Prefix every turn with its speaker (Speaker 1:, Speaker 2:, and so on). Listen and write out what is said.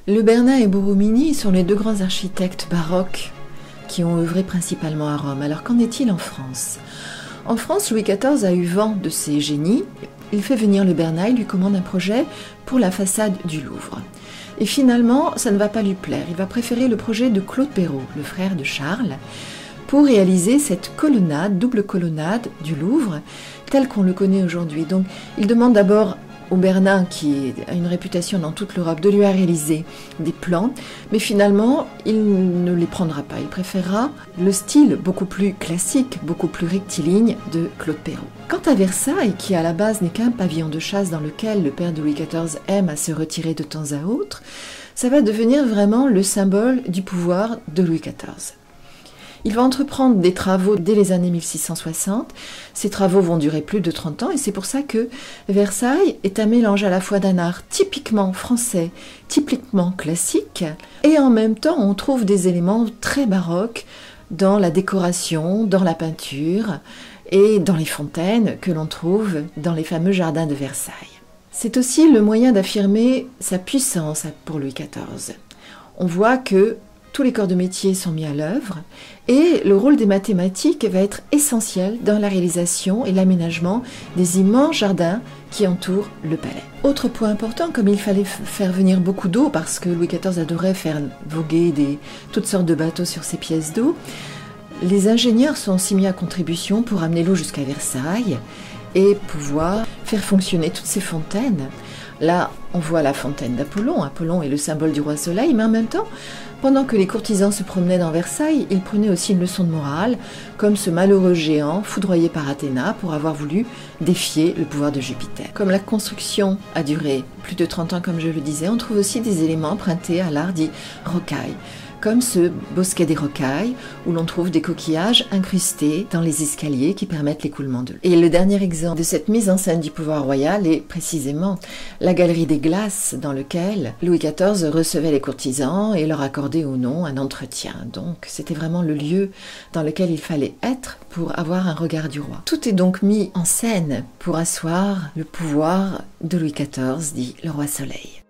Speaker 1: Le Bernin et Borromini sont les deux grands architectes baroques qui ont œuvré principalement à Rome. Alors qu'en est-il en France? En France, Louis XIV a eu vent de ces génies. Il fait venir le Bernin, lui commande un projet pour la façade du Louvre. Et finalement, ça ne va pas lui plaire. Il va préférer le projet de Claude Perrault, le frère de Charles, pour réaliser cette colonnade, double colonnade du Louvre, tel qu'on le connaît aujourd'hui. Donc, il demande d'abord au Bernin, qui a une réputation dans toute l'Europe, de lui réaliser des plans, mais finalement, il ne les prendra pas. Il préférera le style beaucoup plus classique, beaucoup plus rectiligne de Claude Perrault. Quant à Versailles, qui à la base n'est qu'un pavillon de chasse dans lequel le père de Louis XIV aime à se retirer de temps à autre, ça va devenir vraiment le symbole du pouvoir de Louis XIV. Il va entreprendre des travaux dès les années 1660. Ces travaux vont durer plus de 30 ans et c'est pour ça que Versailles est un mélange à la fois d'un art typiquement français, typiquement classique, et en même temps on trouve des éléments très baroques dans la décoration, dans la peinture et dans les fontaines que l'on trouve dans les fameux jardins de Versailles. C'est aussi le moyen d'affirmer sa puissance pour Louis XIV. On voit que tous les corps de métier sont mis à l'œuvre et le rôle des mathématiques va être essentiel dans la réalisation et l'aménagement des immenses jardins qui entourent le palais. Autre point important, comme il fallait faire venir beaucoup d'eau parce que Louis XIV adorait faire voguer toutes sortes de bateaux sur ses pièces d'eau, les ingénieurs sont aussi mis à contribution pour amener l'eau jusqu'à Versailles et pouvoir faire fonctionner toutes ces fontaines. Là, on voit la fontaine d'Apollon. Apollon est le symbole du roi Soleil, mais en même temps, pendant que les courtisans se promenaient dans Versailles, ils prenaient aussi une leçon de morale, comme ce malheureux géant foudroyé par Athéna pour avoir voulu défier le pouvoir de Jupiter. Comme la construction a duré plus de 30 ans, comme je le disais, on trouve aussi des éléments empruntés à l'art dit rocaille, comme ce bosquet des rocailles, où l'on trouve des coquillages incrustés dans les escaliers qui permettent l'écoulement de l'eau. Et le dernier exemple de cette mise en scène du pouvoir royal est précisément la galerie des glaces, dans laquelle Louis XIV recevait les courtisans et leur accordait ou non un entretien. Donc c'était vraiment le lieu dans lequel il fallait être pour avoir un regard du roi. Tout est donc mis en scène pour asseoir le pouvoir de Louis XIV, dit le roi Soleil.